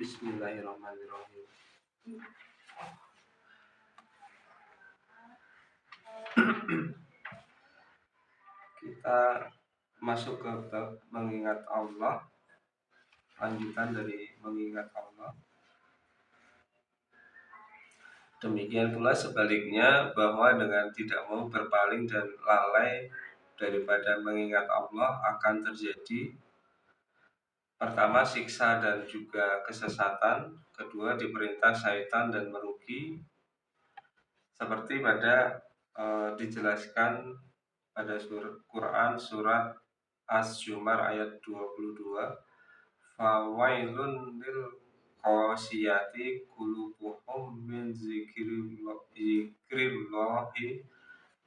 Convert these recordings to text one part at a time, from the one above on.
Bismillahirrahmanirrahim. Kita masuk ke bab mengingat Allah, lanjutan dari mengingat Allah. Demikian pula sebaliknya, bahwa dengan tidak mau berpaling dan lalai daripada mengingat Allah akan terjadi pertama siksa dan juga kesesatan, kedua diperintah syaitan dan merugi, seperti pada dijelaskan pada Quran surat Asy-Syu'ara ayat 22, fawailun lil qasiyati qulubuhum min zikrillahi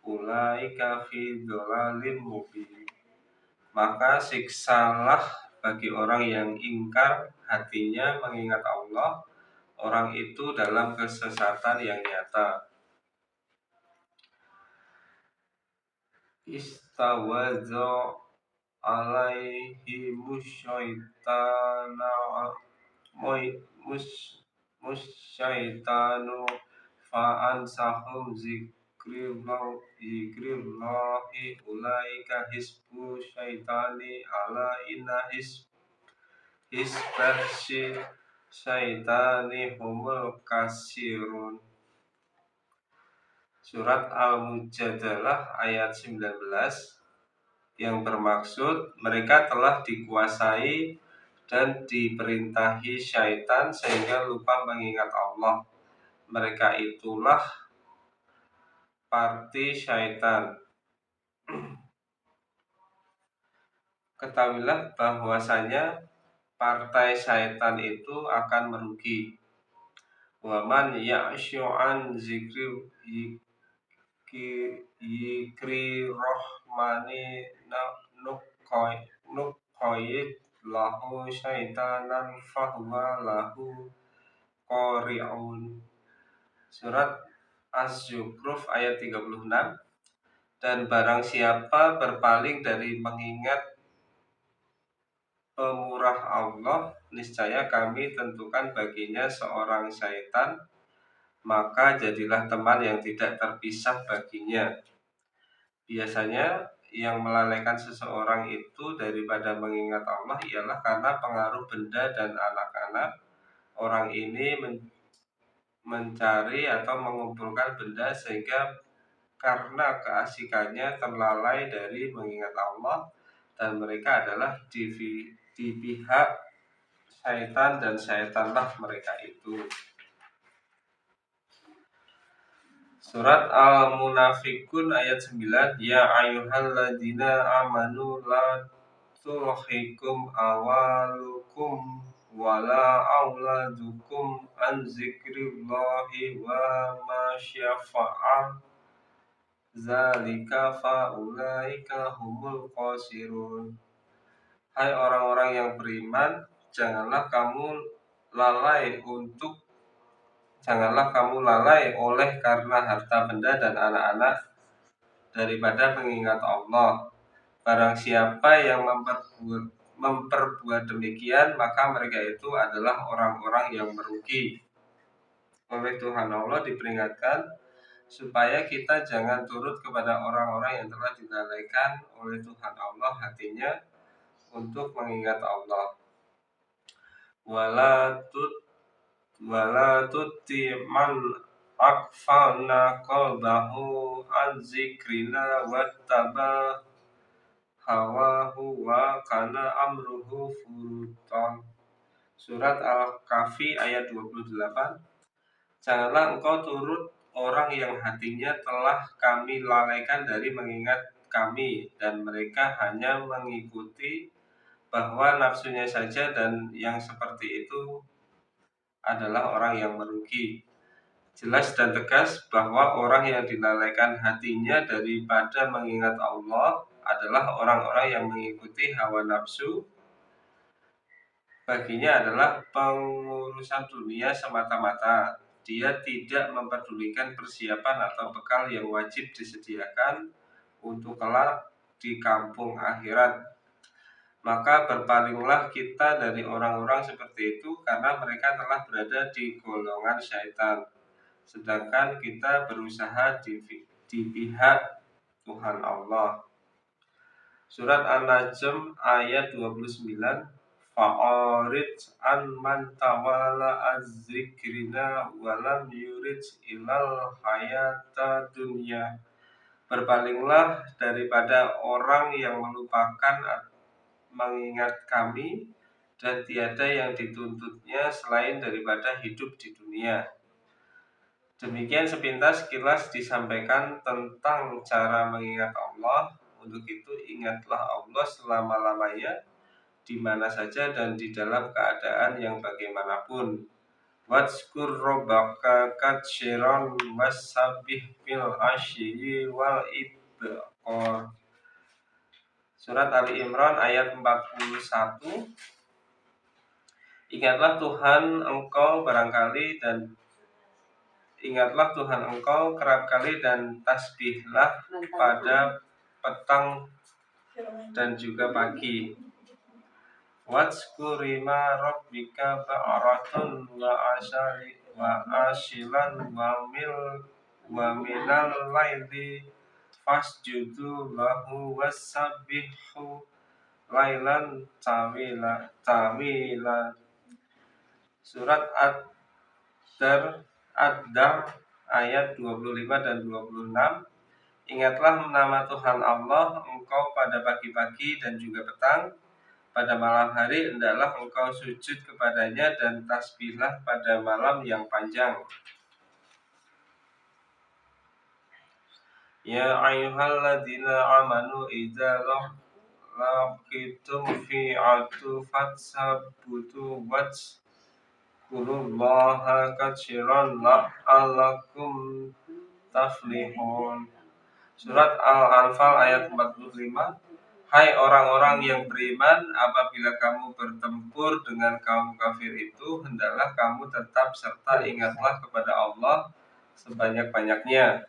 ulaika fi dhalalin mubin. Maka siksalah bagi orang yang ingkar hatinya mengingat Allah, orang itu dalam kesesatan yang nyata. Istawadza alaihi musyaitanu fa'ansahum zikrillahi ulaika hisbu syaitani ala inna hisbahsi syaitani humul kasirun. Surat Al-Mujadalah ayat 19, yang bermaksud mereka telah dikuasai dan diperintahi syaitan sehingga lupa mengingat Allah. Mereka itulah parti syaitan. Ketahuilah bahwasanya partai syaitan itu akan merugi. Wa man ya'syu an zikri rahmani nuqayyid lahu syaitanan fahuwa lahu qari'un. Surat Az-Zukhruf ayat 36. Dan barang siapa berpaling dari mengingat pemurah Allah, niscaya kami tentukan baginya seorang syaitan, maka jadilah teman yang tidak terpisah baginya. Biasanya yang melalaikan seseorang itu daripada mengingat Allah ialah karena pengaruh benda dan anak-anak. Orang ini mencari atau mengumpulkan benda sehingga karena keasikannya terlalai dari mengingat Allah, dan mereka adalah di pihak syaitan dan syaitanlah mereka itu. Surat Al-Munafikun ayat 9, ya ayyuhalladzina amanu la tulhikum awalukum wala auladukum an zikrillahi wa ma syafa'a zalika faulaika humul khasirun. Hai orang-orang yang beriman, janganlah kamu lalai oleh karena harta benda dan anak-anak daripada mengingat Allah. Barang siapa yang memperbuat demikian, maka mereka itu adalah orang-orang yang merugi. Oleh Tuhan Allah diperingatkan supaya kita jangan turut kepada orang-orang yang telah dilalaikan oleh Tuhan Allah hatinya untuk mengingat Allah. Wala tuti man akfalna qalbahu an zikrina wattaba hawahu wa kana amruhu furutan. Surat Al-Kahfi ayat 28. Janganlah engkau turut orang yang hatinya telah kami lalaikan dari mengingat kami, dan mereka hanya mengikuti bahwa nafsunya saja, dan yang seperti itu adalah orang yang merugi. Jelas dan tegas bahwa orang yang dilalaikan hatinya daripada mengingat Allah adalah orang-orang yang mengikuti hawa nafsu. Baginya adalah pengurusan dunia semata-mata. Dia tidak memperdulikan persiapan atau bekal yang wajib disediakan untuk kelak di kampung akhirat. Maka berpalinglah kita dari orang-orang seperti itu karena mereka telah berada di golongan syaitan. Sedangkan kita berusaha di pihak Tuhan Allah. Surat An-Najm ayat 29. Fa'arid an man tawala az-zikrina walam yurid ilal hayata dunya. Berpalinglah daripada orang yang melupakan mengingat kami dan tiada yang dituntutnya selain daripada hidup di dunia. Demikian sepintas kilas disampaikan tentang cara mengingat Allah. Untuk itu ingatlah Allah selama-lamanya, di mana saja dan di dalam keadaan yang bagaimanapun. Wadzkur rabbaka katsiran wasabbih bil asyi wal ibqar. Surat Ali Imran ayat 41. Ingatlah Tuhan engkau kerap kali dan tasbihlah pada petang dan juga pagi. Wadzkurima rabbika ba'ratun wa ashilan wa minal laili fasjudu lahu wasabbihu lailan tawila. Surat Ad-Dar ayat 25 dan 26. Ingatlah nama Tuhan Allah engkau pada pagi-pagi dan juga petang. Pada malam hari hendaklah engkau sujud kepadanya dan tasbihlah pada malam yang panjang. Ya ayyuhalladzina amanu idza laqitum fi'atu fatsabbutu wadzkurullaha katsiran la'allakum taflihun. Surat Al-Anfal ayat 45. Hai orang-orang yang beriman, apabila kamu bertempur dengan kaum kafir itu, hendaklah kamu tetap serta ingatlah kepada Allah sebanyak-banyaknya.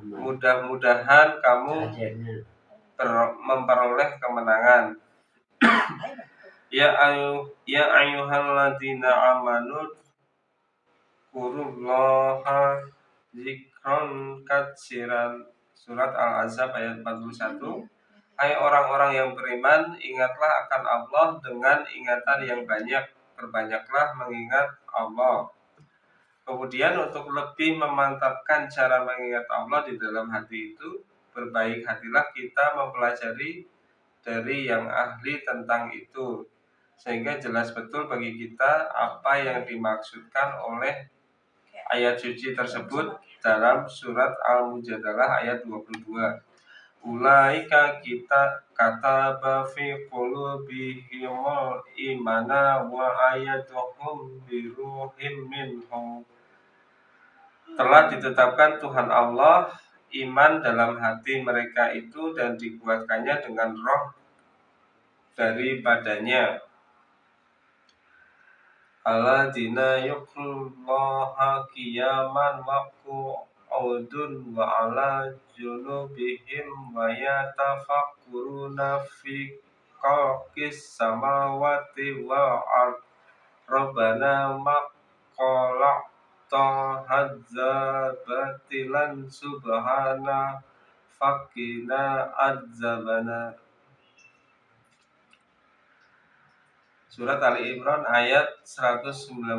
Mudah-mudahan kamu memperoleh kemenangan. Ya ayyuhalladzina amanu kurullaha zikron katsiran. Surat Al-Ahzab ayat 41. Hai orang-orang yang beriman, ingatlah akan Allah dengan ingatan yang banyak. Perbanyaklah mengingat Allah. Kemudian untuk lebih memantapkan cara mengingat Allah di dalam hati itu, berbaik hatilah kita mempelajari dari yang ahli tentang itu, sehingga jelas betul bagi kita apa yang dimaksudkan oleh ayat suci tersebut dalam surat Al-Mujadalah ayat 22. Ulaika kita kataba fi qulubihimul imana wa ayatuhum biruhim minhu. Telah ditetapkan Tuhan Allah iman dalam hati mereka itu dan dikuatkannya dengan roh daripadanya. Alladzina yuqullullaha qiyaman wa qu'udun wa ala junubihim wa yatafakkuruna fi khalqis samawati wal ard. Rabbana ma khalaqta hadza batilan subhana faqina adzabana. Surat Ali Imran ayat 191.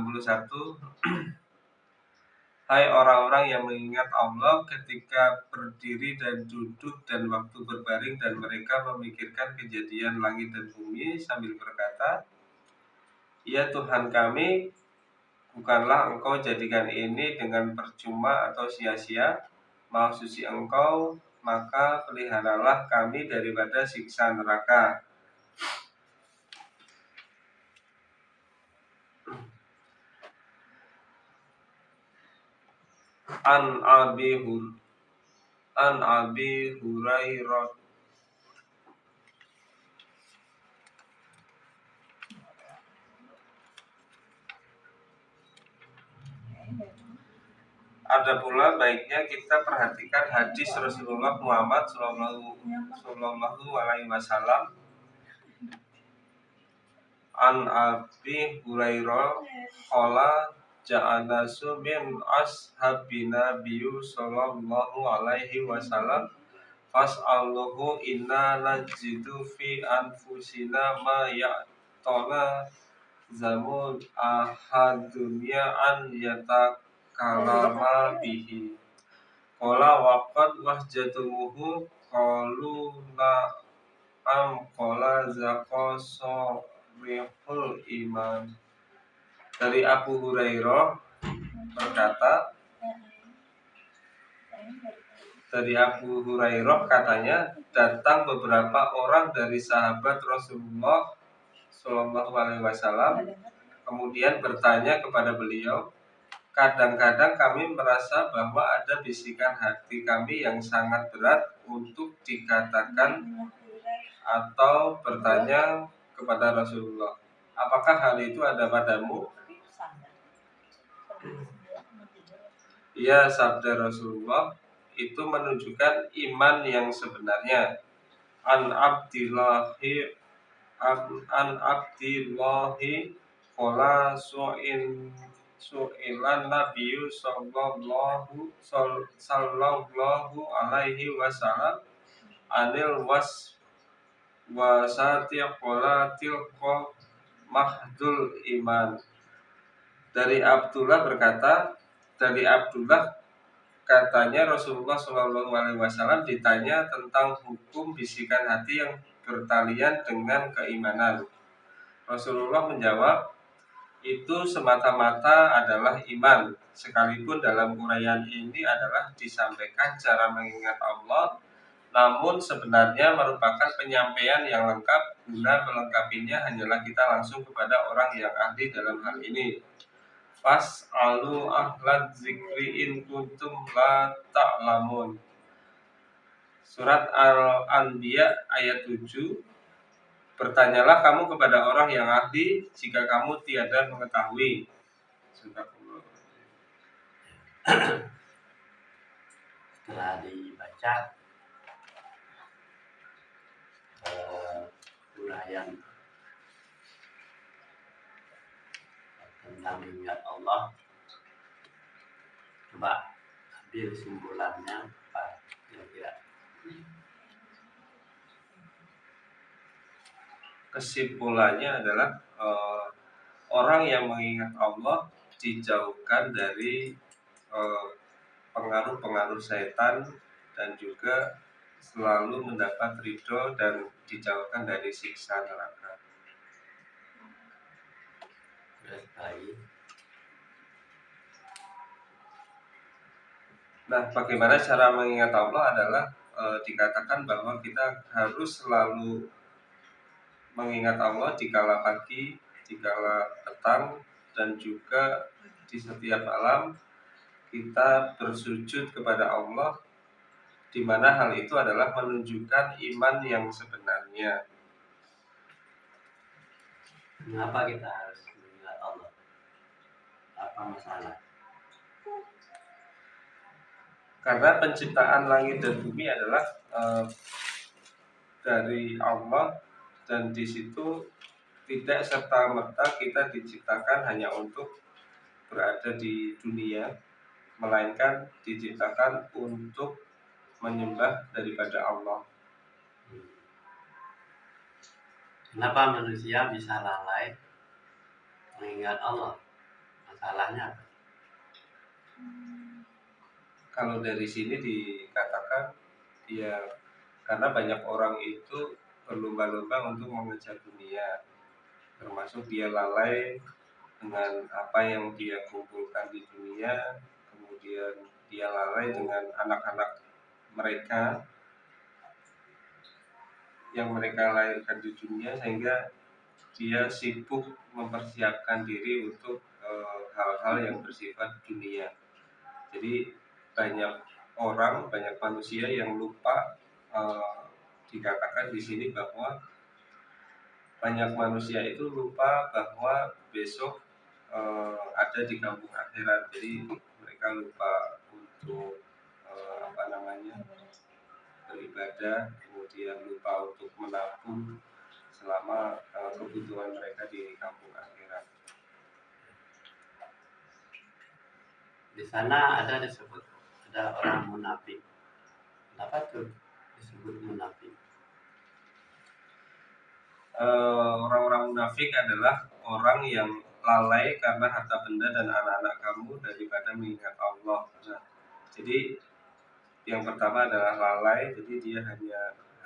Hai orang-orang yang mengingat Allah ketika berdiri dan duduk dan waktu berbaring, dan mereka memikirkan kejadian langit dan bumi sambil berkata, ya Tuhan kami, bukanlah Engkau jadikan ini dengan percuma atau sia-sia. Maha suci Engkau, maka peliharalah kami daripada siksa neraka. An Abi Hurairah ada pula baiknya kita perhatikan hadis Rasulullah Muhammad Sallallahu Alaihi Wasallam An Abi Hurairah qala ja'alasu min ashabina biyu sallallahu alaihi wasallam fas'aluhu inna najidu fi anfusina ma ya'tona zamun ahadunya an yatakalama bihi qala waqad wahjatumuhu qalu na'am qala zaqa rihul iman. Dari Abu Hurairah berkata, katanya datang beberapa orang dari sahabat Rasulullah Shallallahu Alaihi Wasallam kemudian bertanya kepada beliau, kadang-kadang kami merasa bahwa ada bisikan hati kami yang sangat berat untuk dikatakan atau bertanya kepada Rasulullah, apakah hal itu ada padamu? Ya, sabda Rasulullah, itu menunjukkan iman yang sebenarnya. An Abdillahi qala su'ilan nabiyyu sallallahu alaihi wasallam anil wasati qala tilqa mahdul iman. Dari Abdullah katanya Rasulullah Shallallahu Alaihi Wasallam ditanya tentang hukum bisikan hati yang bertalian dengan keimanan. Rasulullah menjawab, itu semata-mata adalah iman. Sekalipun dalam uraian ini adalah disampaikan cara mengingat Allah, namun sebenarnya merupakan penyampaian yang lengkap. Guna melengkapinya hanyalah kita langsung kepada orang yang ahli dalam hal ini. Fas'alu ahlan zikri in kuntum la ta'lamun. Surat Al-Anbiya ayat 7. Bertanyalah kamu kepada orang yang ahli jika kamu tiada mengetahui. Setelah dibaca uraian tentang ingat Allah, coba ambil simpulannya apa kira-kira? Kesimpulannya adalah orang yang mengingat Allah dijauhkan dari pengaruh-pengaruh setan dan juga selalu mendapat ridho dan dijauhkan dari siksa neraka. Nah, bagaimana cara mengingat Allah adalah dikatakan bahwa kita harus selalu mengingat Allah di kala pagi, di kala petang, dan juga di setiap malam kita bersujud kepada Allah, di mana hal itu adalah menunjukkan iman yang sebenarnya. Mengapa kita harus mengingat Allah? Apa masalah? Karena penciptaan langit dan bumi adalah dari Allah, dan di situ tidak serta-merta kita diciptakan hanya untuk berada di dunia, melainkan diciptakan untuk menyembah daripada Allah. Kenapa manusia bisa lalai mengingat Allah? Masalahnya apa? Kalau dari sini dikatakan ya karena banyak orang itu berlomba-lomba untuk mengejar dunia, termasuk dia lalai dengan apa yang dia kumpulkan di dunia, kemudian dia lalai dengan anak-anak mereka yang mereka lahirkan di dunia, sehingga dia sibuk mempersiapkan diri untuk hal-hal yang bersifat dunia. Jadi banyak manusia yang lupa, dikatakan di sini bahwa banyak manusia itu lupa bahwa besok ada di kampung akhirat. Jadi mereka lupa untuk beribadah, kemudian lupa untuk menabung, selama kebutuhan mereka di kampung akhirat. Di sana ada disebut ada orang munafik. Kenapa tuh disebut munafik? Orang-orang munafik adalah orang yang lalai karena harta benda dan anak-anak kamu daripada mengingat Allah. Nah, jadi yang pertama adalah lalai, jadi dia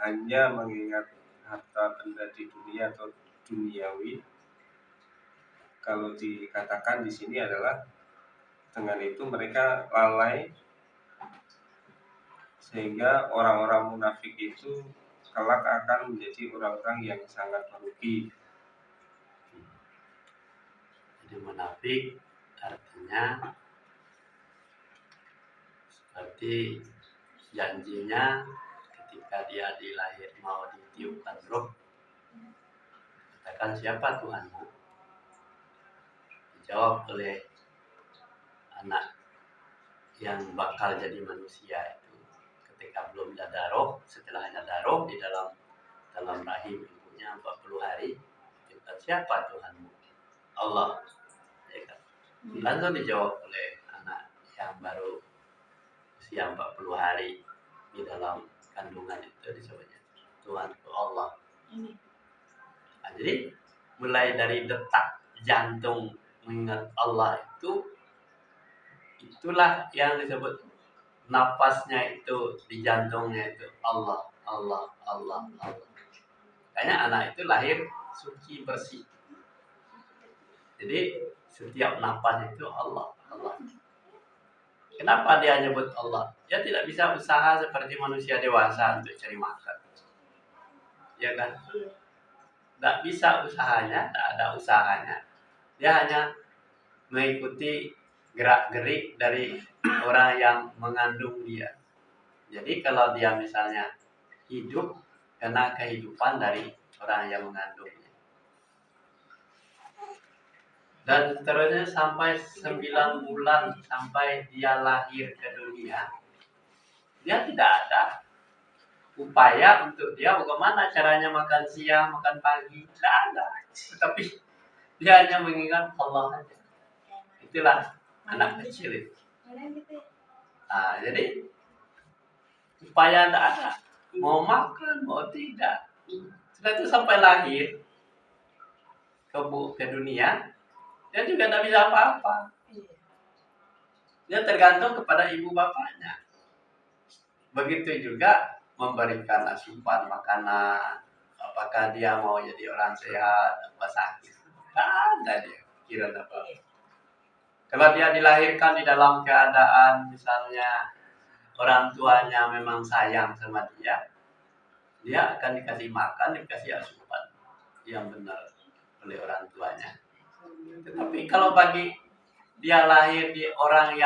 hanya mengingat harta benda di dunia atau duniawi. Kalau dikatakan di sini adalah dengan itu mereka lalai, sehingga orang-orang munafik itu kelak akan menjadi orang-orang yang sangat merugi. Jadi munafik artinya seperti janjinya ketika dia mau ditiupkan roh, katakan siapa Tuhanmu? Dijawab oleh anak yang bakal jadi manusia itu ketika belum ada roh, setelah ada roh di dalam rahim ibunya 40 hari, katakan siapa Tuhanmu? Allah. Ya kan? Langsung dijawab oleh anak yang baru usia 40 hari di dalam kandungan itu disebutnya Tuhanku Allah. Nah, jadi mulai dari detak jantung mengingat Allah itulah yang disebut napasnya itu di jantungnya itu Allah, Allah, Allah, Allah. Makanya anak itu lahir suci bersih. Jadi setiap napas itu Allah, Allah. Kenapa dia nyebut Allah? Dia tidak bisa usaha seperti manusia dewasa untuk cari makan. Ya kan? Tidak bisa usahanya, tidak ada usahanya. Dia hanya mengikuti gerak-gerik dari orang yang mengandung dia. Jadi kalau dia misalnya hidup karena kehidupan dari orang yang mengandungnya. Dan seterusnya sampai 9 bulan sampai dia lahir ke dunia, dia tidak ada upaya untuk dia bagaimana caranya makan siang, makan pagi, tidak ada. Tetapi dia hanya mengingat Allah saja. Itulah anak kecil itu. Nah, jadi upaya tidak ada, mau makan mau tidak. Setelah itu sampai lahir ke dunia, dia juga tidak bisa apa-apa. Dia tergantung kepada ibu bapaknya. Begitu juga memberikan asupan makanan. Apakah dia mau jadi orang sehat atau sakit? Tidak ada dia pikiran apa. Kalau dia dilahirkan di dalam keadaan misalnya orang tuanya memang sayang sama dia akan dikasih makan, dikasih asupan yang benar oleh orang tuanya. Tetapi kalau bagi dia lahir di orang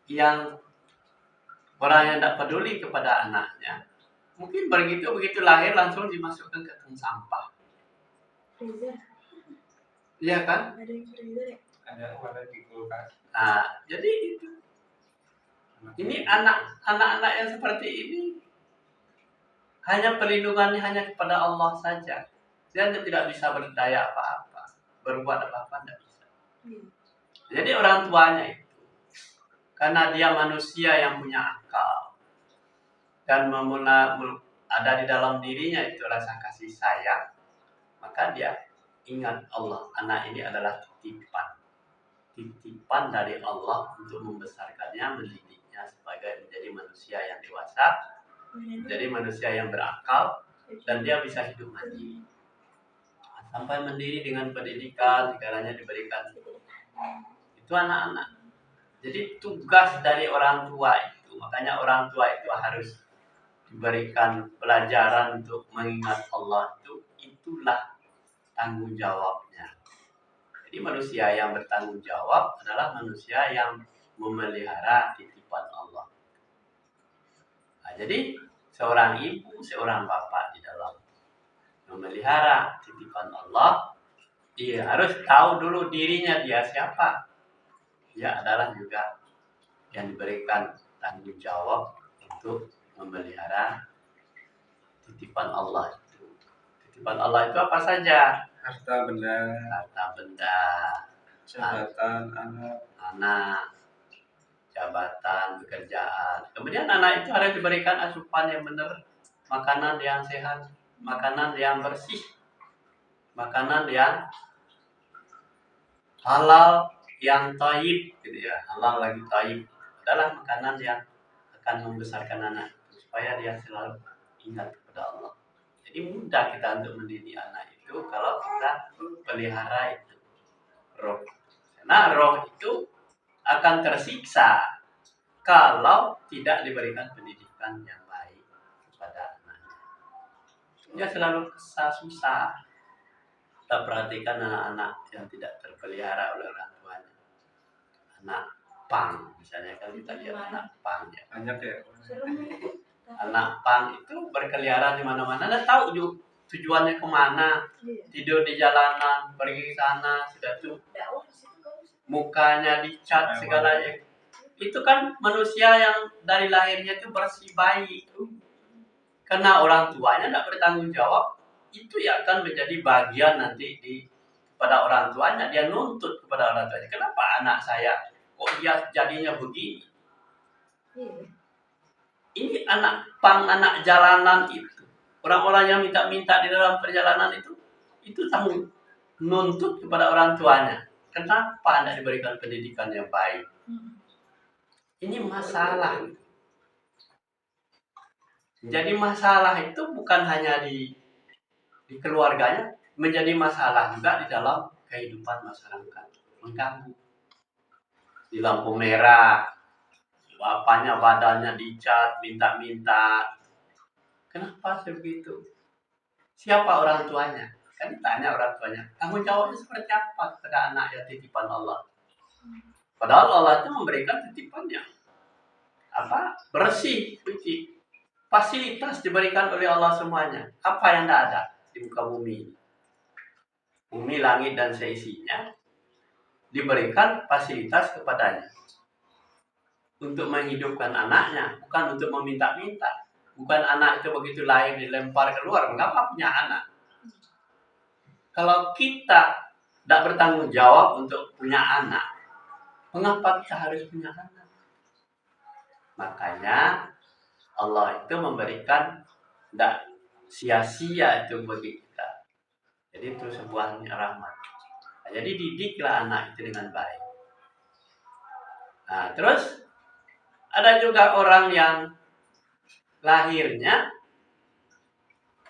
yang orang yang tidak peduli kepada anaknya, mungkin begitu lahir langsung dimasukkan ke tong sampah. Iya kan? Ada di kulkas. Nah, jadi itu. Ini anak-anak yang seperti ini hanya perlindungannya hanya kepada Allah saja. Dia tidak bisa berdaya apa-apa, berbuat apa-apa tidak bisa. Jadi orang tuanya itu, karena dia manusia yang punya akal dan ada di dalam dirinya itu rasa kasih sayang, maka dia ingat Allah. Anak ini adalah titipan dari Allah untuk membesarkannya, mendidiknya sebagai menjadi manusia yang dewasa, menjadi manusia yang berakal, dan dia bisa hidup mandiri. Sampai mandiri dengan pendidikan, segalanya diberikan. Itu anak-anak. Jadi tugas dari orang tua itu, makanya orang tua itu harus diberikan pelajaran untuk mengingat Allah itulah tanggung jawabnya. Jadi manusia yang bertanggung jawab adalah manusia yang memelihara titipan Allah. Nah, jadi seorang ibu, seorang bapak di dalam memelihara titipan Allah, dia harus tahu dulu dirinya dia siapa. Dia adalah juga yang diberikan tanggung jawab untuk memelihara titipan Allah itu. Titipan Allah itu apa saja? Harta benda, Harta benda, jabatan, anak, jabatan, pekerjaan. Kemudian anak itu harus diberikan asupan yang benar, makanan yang sehat, makanan yang bersih, makanan yang halal, yang taib, gitu ya. Halal lagi taib adalah makanan yang akan membesarkan anak supaya dia selalu ingat kepada Allah. Jadi mudah kita untuk mendidik anak itu kalau kita pelihara itu roh. Karena roh itu akan tersiksa kalau tidak diberikan pendidikan yang baik kepada anaknya. Dia selalu susah. Kita perhatikan anak-anak yang tidak terpelihara oleh orang tuanya. Anak pang, misalnya kan kita lihat anak pang ya. banyak ya. Anak pang itu berkeliaran di mana-mana, dan tahu tujuannya kemana, tidur di jalanan, pergi ke sana, sudah tuh mukanya dicat segalanya. Itu kan manusia yang dari lahirnya itu bersih baik. Karena orang tuanya tidak bertanggung jawab, itu ya akan menjadi bagian nanti kepada orang tuanya. Dia nuntut kepada orang tuanya. Kenapa anak saya kok dia jadinya begini? Ini anak pang, anak jalanan itu. Orang-orang yang minta-minta di dalam perjalanan itu tanggung nuntut kepada orang tuanya. Kenapa tidak diberikan pendidikan yang baik? Ini masalah. Jadi masalah itu bukan hanya di keluarganya, menjadi masalah juga di dalam kehidupan masyarakat. Mengganggu. Di lampu merah, bapaknya badannya dicat, minta-minta. Kenapa begitu? Siapa orang tuanya? Kan ditanya orang tuanya. Tanggung jawabnya seperti apa kepada anak yang titipan Allah? Padahal Allah itu memberikan titipan yang bersih, suci. Fasilitas diberikan oleh Allah semuanya. Apa yang tidak ada di muka bumi? Bumi, langit, dan seisinya diberikan fasilitas kepadanya untuk menghidupkan anaknya, bukan untuk meminta-minta. Bukan anak itu begitu lahir dilempar keluar. Mengapa punya anak? Kalau kita tidak bertanggung jawab untuk punya anak, mengapa kita harus punya anak? Makanya Allah itu memberikan tidak sia-sia itu bagi kita. Jadi itu sebuah rahmat. Nah, jadi didiklah anak itu dengan baik. Nah, terus ada juga orang yang lahirnya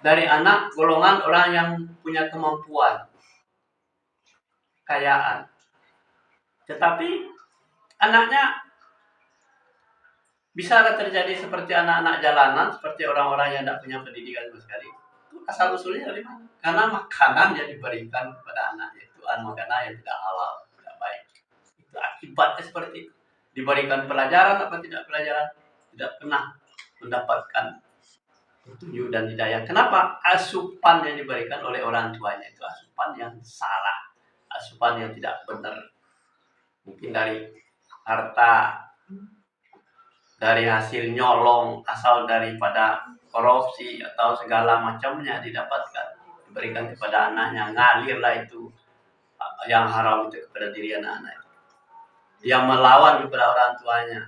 dari anak golongan orang yang punya kemampuan, kekayaan. Tetapi anaknya bisa terjadi seperti anak-anak jalanan, seperti orang-orang yang tidak punya pendidikan sama sekali. Itu asal usulnya dari mana? Karena makanan yang diberikan kepada anaknya itu makanan yang tidak halal, tidak baik. Itu akibatnya seperti itu. Diberikan pelajaran apa tidak pelajaran, tidak pernah mendapatkan petunjuk dan hidayah. Kenapa? Asupan yang diberikan oleh orang tuanya itu asupan yang salah, asupan yang tidak benar. Mungkin dari harta, dari hasil nyolong, asal daripada korupsi atau segala macamnya didapatkan, diberikan kepada anaknya, ngalirlah itu yang haram itu kepada diri anak-anak, yang melawan kepada orang tuanya.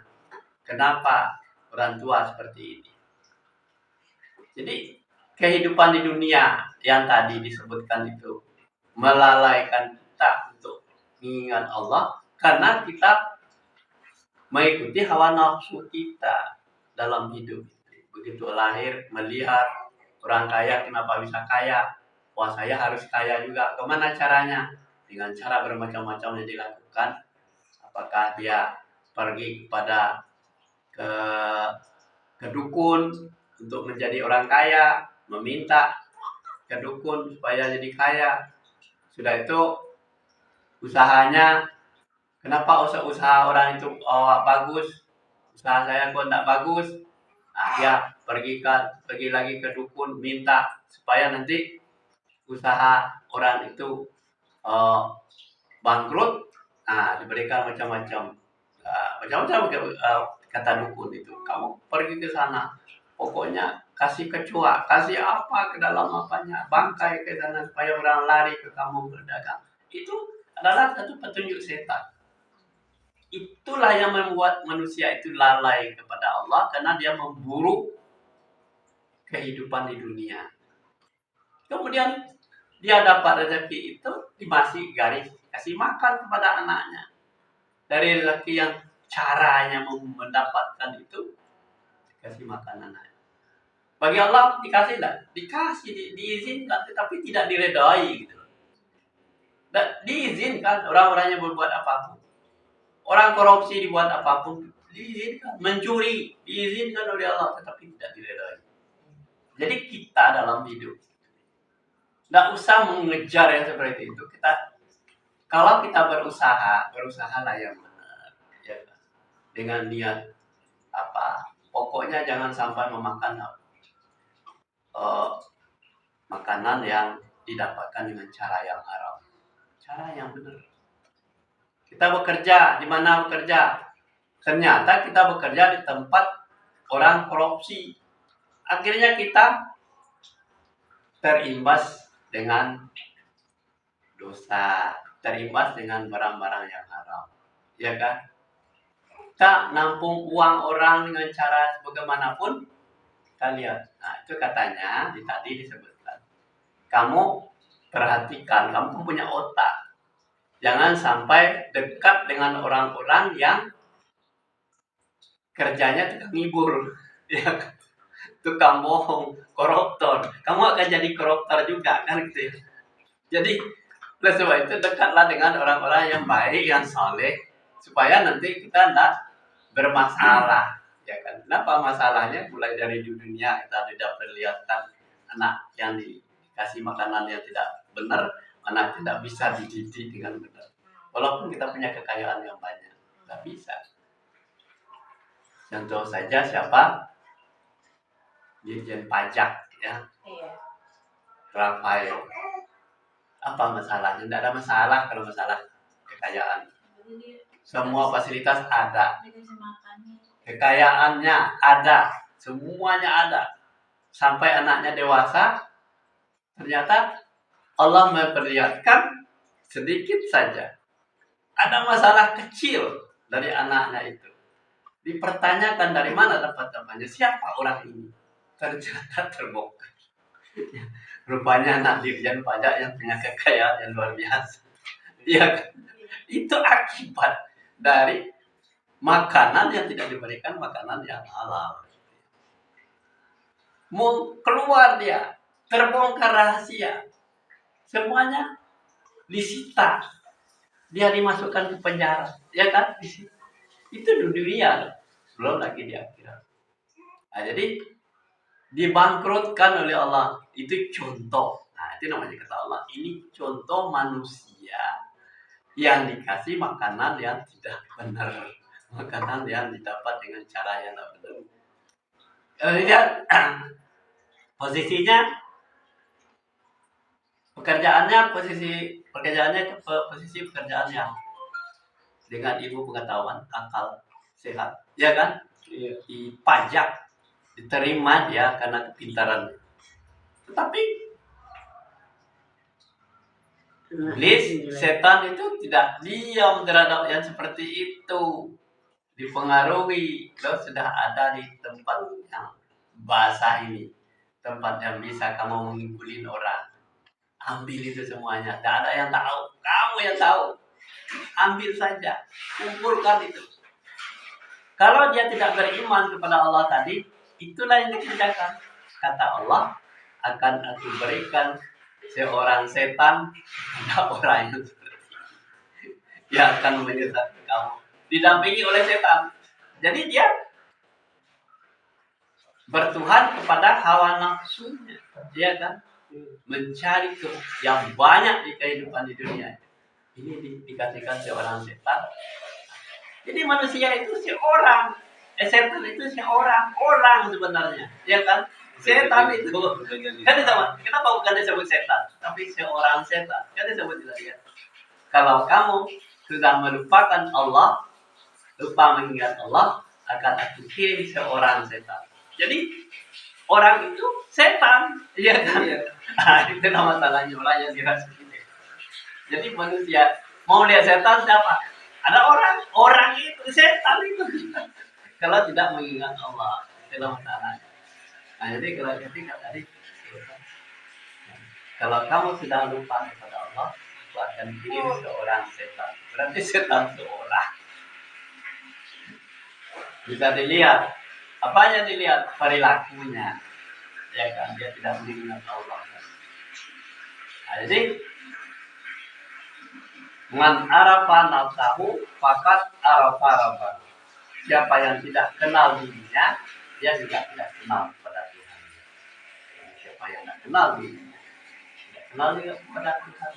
Kenapa orang tua seperti ini? Jadi kehidupan di dunia yang tadi disebutkan itu melalaikan kita untuk mengingat Allah, karena kita mengikuti hawa nafsu kita dalam hidup. Begitu lahir melihat orang kaya, kenapa bisa kaya? Wah, saya harus kaya juga. Kemana caranya? Dengan cara bermacam-macam yang dilakukan. Apakah dia pergi kepada ke dukun untuk menjadi orang kaya, meminta ke dukun supaya jadi kaya. Sudah itu usahanya, kenapa usaha orang itu bagus, usaha saya kok tidak bagus? Nah, dia pergi lagi ke dukun, minta supaya nanti usaha orang itu bangkrut. Nah, diberikan macam-macam kata dukun itu. Kamu pergi ke sana, pokoknya kasih kecoa, kasih apa ke dalam apanya, bangkai ke sana supaya orang lari ke kamu berdagang. Itu adalah satu petunjuk setan. Itulah yang membuat manusia itu lalai kepada Allah karena dia memburu kehidupan di dunia. Kemudian dia dapat rezeki itu masih garis kasih makan kepada anaknya. Dari rezeki yang caranya mendapatkan itu kasih makan anaknya. Bagi Allah dikasih enggak? Dikasih, diizinkan, tetapi tidak diredai gitu. Dan diizinkan orang-orangnya berbuat apapun. Orang korupsi dibuat apapun diizinkan, mencuri diizinkan oleh Allah, tetapi tidak diredai. Jadi kita dalam hidup tidak usah mengejar yang seperti itu. Kalau kita berusahalah yang benar, ya, dengan niat apa? Pokoknya jangan sampai memakan makanan yang didapatkan dengan cara yang haram, cara yang benar. Kita bekerja, di mana bekerja? Ternyata kita bekerja di tempat orang korupsi. Akhirnya kita terimbas dengan dosa, terimbas dengan barang-barang yang haram. Ya kan? Kita nampung uang orang dengan cara bagaimanapun, kita lihat. Nah, itu katanya tadi disebutkan. Kamu perhatikan, kamu punya otak. Jangan sampai dekat dengan orang-orang yang kerjanya tukang ngibur, ya, tukang bohong, koruptor. Kamu akan jadi koruptor juga, kan gitu ya. Jadi, oleh sebab itu dekatlah dengan orang-orang yang baik, yang saleh, supaya nanti kita tidak bermasalah, ya kan? Kenapa masalahnya? Mulai dari dunia kita tidak perlihatkan anak yang dikasih makanan yang tidak benar, anak tidak bisa dididik dengan benar. Walaupun kita punya kekayaan yang banyak, tidak bisa. Contoh saja siapa? Dirjen Pajak, ya. Rafael. Apa masalahnya? Tidak ada masalah kalau masalah kekayaan. Semua fasilitas ada. Kekayaannya ada. Semuanya ada. Sampai anaknya dewasa, ternyata Allah memperlihatkan sedikit saja. Ada masalah kecil dari anaknya itu. Dipertanyakan dari mana dapat-dapatnya, siapa orang ini? Ternyata terbongkar. Rupanya anak Dirjen Pajak yang punya kekayaan yang luar biasa. Ya, itu akibat dari makanan yang tidak diberikan makanan yang halal. Mau keluar dia, terbongkar rahasia. Semuanya disita. Dia dimasukkan ke penjara, ya kan? Itu di dunia, belum lagi di akhirat. Nah, jadi dibangkrutkan oleh Allah. Itu contoh. Nah, itu namanya kata Allah. Ini contoh manusia yang dikasih makanan yang tidak benar. Makanan yang didapat dengan cara yang tidak benar. Lihat posisinya, posisi pekerjaan yang dengan ilmu pengetahuan, akal sehat, ya kan? Di pajak diterima dia karena kepintaran. Tetapi iblis, setan itu tidak diam terhadap yang seperti itu. Dipengaruhi, lo sudah ada di tempat yang basah ini, tempat yang bisa kamu mengumpulin orang. Ambil itu semuanya, tidak ada yang tahu, kamu yang tahu. Ambil saja, kumpulkan itu. Kalau dia tidak beriman kepada Allah tadi, itulah yang dikerjakan. Kata Allah, akan aku berikan seorang setan kepada orang yang seperti ini. Dia akan menyesatkan kamu, didampingi oleh setan. Jadi dia bertuhan kepada hawa nafsunya, dia kan mencari yang banyak di kehidupan di dunia. Ini dikasihkan seorang setan. Jadi manusia itu seorang, setan itu seorang orang sebenarnya, ya kan? Setan itu kan disebut, kenapa bukan disebut setan, tapi seorang setan? Kan disebut tadi. Kalau kamu sudah melupakan Allah, lupa mengingat Allah, akan aku kirim seorang setan. Jadi orang itu setan, iya kan? Iya. Itu masalahnya orang yang dirasa gitu. Jadi manusia mau lihat setan siapa? Ada orang itu setan itu. Kalau tidak mengingat Allah, itu masalahnya. Nah, jadi kalau ketika tadi, kalau kamu sudah lupa kepada Allah, aku akan kirim seorang setan. Berarti setan seorang. Bisa dilihat. Apanya dilihat? Perilakunya. Ya kan, dia tidak mengingat Allah. Nah, jadi man arafa nafsahu fakat arafa rabbahu. Siapa yang tidak kenal dirinya, dia juga tidak kenal kepada Tuhan. Siapa yang tidak kenal dirinya, tidak kenal juga kepada Tuhan.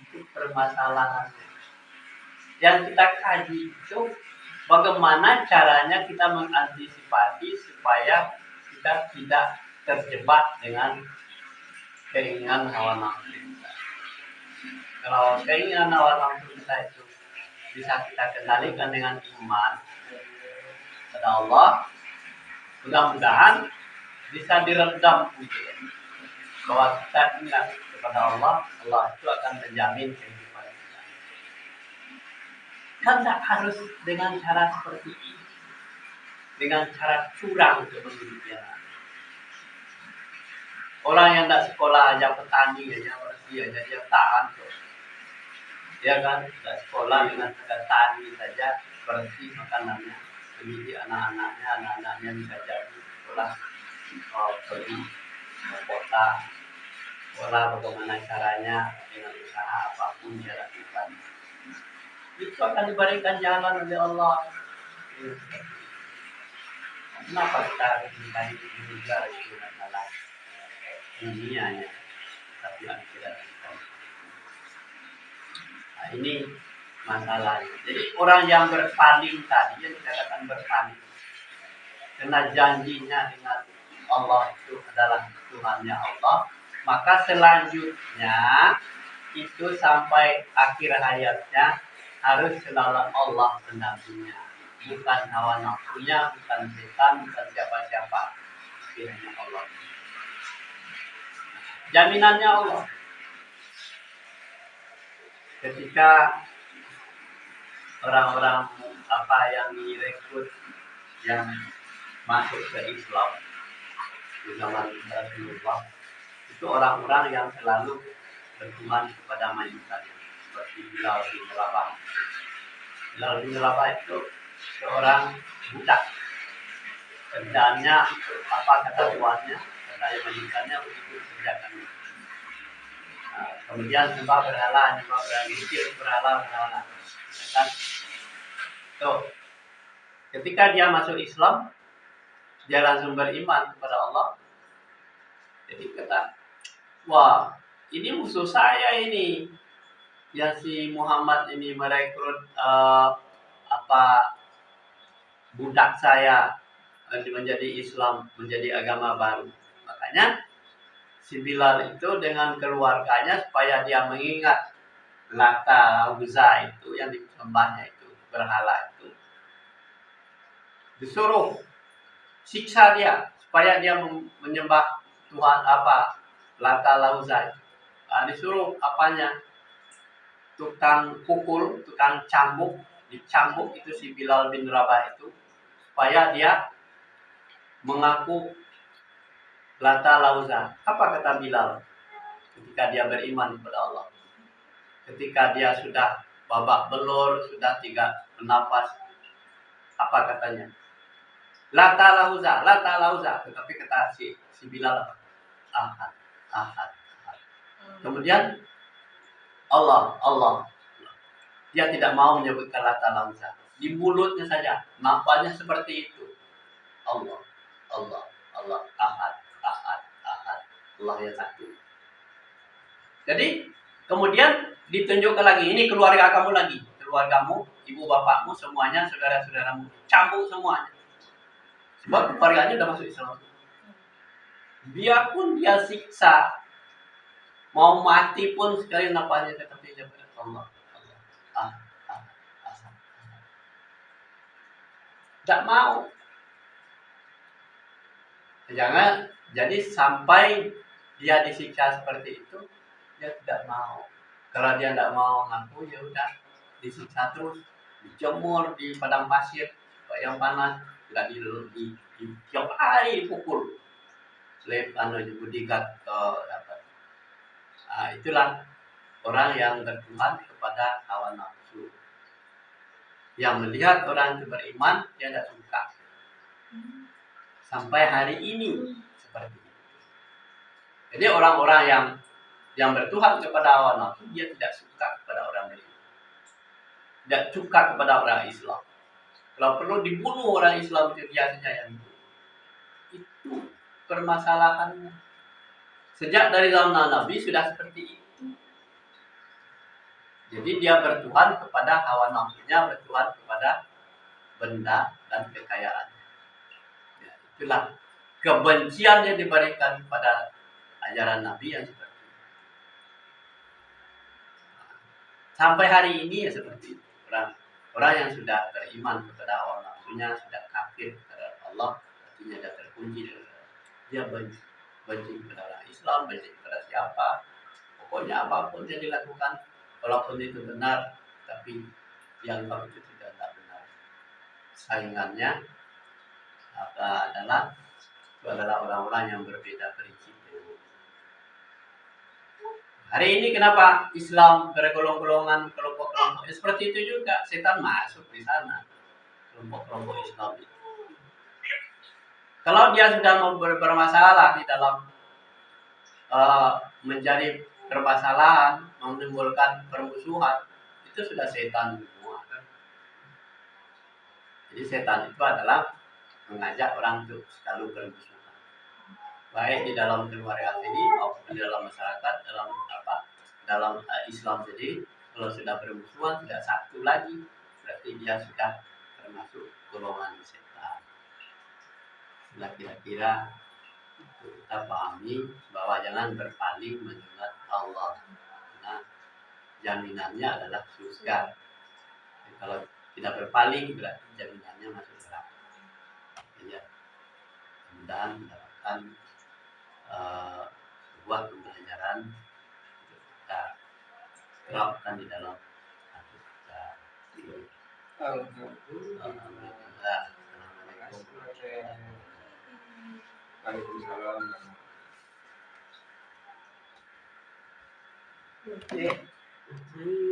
Itu permasalahan. Yang kita kaji itu bagaimana caranya kita mengantisipasi supaya kita tidak terjebak dengan keinginan hawa nafsu kita. Kalau keinginan hawa nafsu kita itu bisa kita kendalikan dengan iman kepada Allah, mudah-mudahan bisa diredam gitu. Bahwa kita ingat kepada Allah, Allah itu akan menjamin kehidupan kita. Kan tak harus dengan cara seperti ini, dengan cara curang kemudian. Orang yang tidak sekolah aja petani aja bersih aja dia tahan tuh. Ya kan, tidak sekolah dengan petani saja bersih makanannya, mendidik anak-anaknya bisa jadi sekolah pergi ke kota, sekolah bagaimana caranya dengan usaha apapun dia lakukan. Itu akan diberikan jalan oleh Allah. Kenapa kita harus mencari juga itu masalah dunianya, tapi akhirat kita. Nah, ini masalahnya. Jadi orang yang berpaling tadi, yang dikatakan berpaling, karena janjinya dengan Allah itu adalah Tuhannya Allah, maka selanjutnya itu sampai akhir hayatnya harus selalu Allah pendampingnya, bukan hawa nafsunya, bukan setan, bukan siapa-siapa, hanya Allah. Jaminannya Allah. Ketika orang-orang yang direkrut yang masuk ke Islam di zaman Rasulullah, itu orang-orang yang selalu beriman kepada majikannya, seperti Bilal bin Rabah. Bilal bin Rabah itu seorang budak. Kerjaannya apa kata tuannya, kata majikannya begitu kerjakan. Kemudian sembah berhala, zikir berhala. Kan? Tuh. Ketika dia masuk Islam, dia langsung beriman kepada Allah. Jadi kata, wah, ini musuh saya ini. Ya si Muhammad ini merekrut budak saya menjadi Islam, menjadi agama baru. Makanya si Bilal itu dengan keluarganya supaya dia mengingat Lata Uzza itu yang disembahnya itu, berhala itu, disuruh siksa dia supaya dia menyembah Tuhan Lata Uzza itu. Nah, disuruh tukang pukul, tukang cambuk, dicambuk itu si Bilal bin Rabah itu supaya dia mengaku Lata Uzza. Apa kata Bilal ketika dia beriman kepada Allah? Ketika dia sudah babak belur, sudah 3 nafas, apa katanya? Lata Uzza. Tetapi kata si Bilal, ahad. Kemudian Allah. Dia tidak mau menyebutkan Lata Uzza. Di mulutnya saja, nafasnya seperti itu. Allah, ahad. Allah yang satu. Jadi kemudian ditunjukkan lagi, ini keluargamu, ibu bapakmu, semuanya, saudara-saudaramu, cambuk semuanya. Sebab keluarganya sudah masuk Islam. Biarpun dia siksa, mau mati pun sekali nafasnya seperti Allah. Tak mau. Jangan, jadi sampai dia disiksa seperti itu, dia tidak mau. Kalau dia tidak mau ngaku, ya udah disiksa terus, dijemur di padang pasir yang panas, nggak di tiap hari dipukul. Bodyguard dapat. Nah, itulah orang yang bertuhan kepada hawa nafsu. Yang melihat orang itu beriman, dia tidak suka. Sampai hari ini seperti itu. Jadi orang-orang yang bertuhan kepada hawa nafsu, dia tidak suka kepada orang beriman, tidak suka kepada orang Islam. Kalau perlu dibunuh orang Islam itu dia saja yang itu permasalahannya. Sejak dari zaman Nabi sudah seperti itu. Jadi dia bertuhan kepada hawa nafsunya, bertuhan kepada benda dan kekayaan. Ya, itulah kebencian yang diberikan pada ajaran Nabi yang seperti itu. Sampai hari ini ya seperti itu. Orang yang sudah beriman kepada hawa nafsunya, sudah kafir kepada Allah, artinya sudah terkunci. Dia benci kepada orang Islam, benci kepada siapa. Pokoknya apapun yang dilakukan, walaupun itu benar, tapi yang itu tidak benar. Saingannya adalah orang-orang yang berbeda prinsip. Hari ini kenapa Islam bergolong-golongan, kelompok-kelompok seperti itu juga, setan masuk di sana, kelompok-kelompok Islam itu. Kalau dia sudah bermasalah di dalam menjadi permasalahan, menimbulkan permusuhan, itu sudah setan semua. Jadi setan itu adalah mengajak orang untuk selalu bermusuhan, baik di dalam keluarga sendiri maupun di dalam masyarakat, dalam Islam sendiri. Kalau sudah bermusuhan, tidak satu lagi, berarti dia sudah termasuk golongan setan. Nah, kira-kira kita pahami bahwa jangan berpaling mengingat Allah. Nah, jaminannya adalah surga. Jadi, kalau tidak berpaling berarti jaminannya masuk neraka. Ya, mudah-mudahan mendapatkan sebuah pembelajaran untuk kita terapkan di dalam hati kita. Alhamdulillah. Waalaikumsalam. Oke.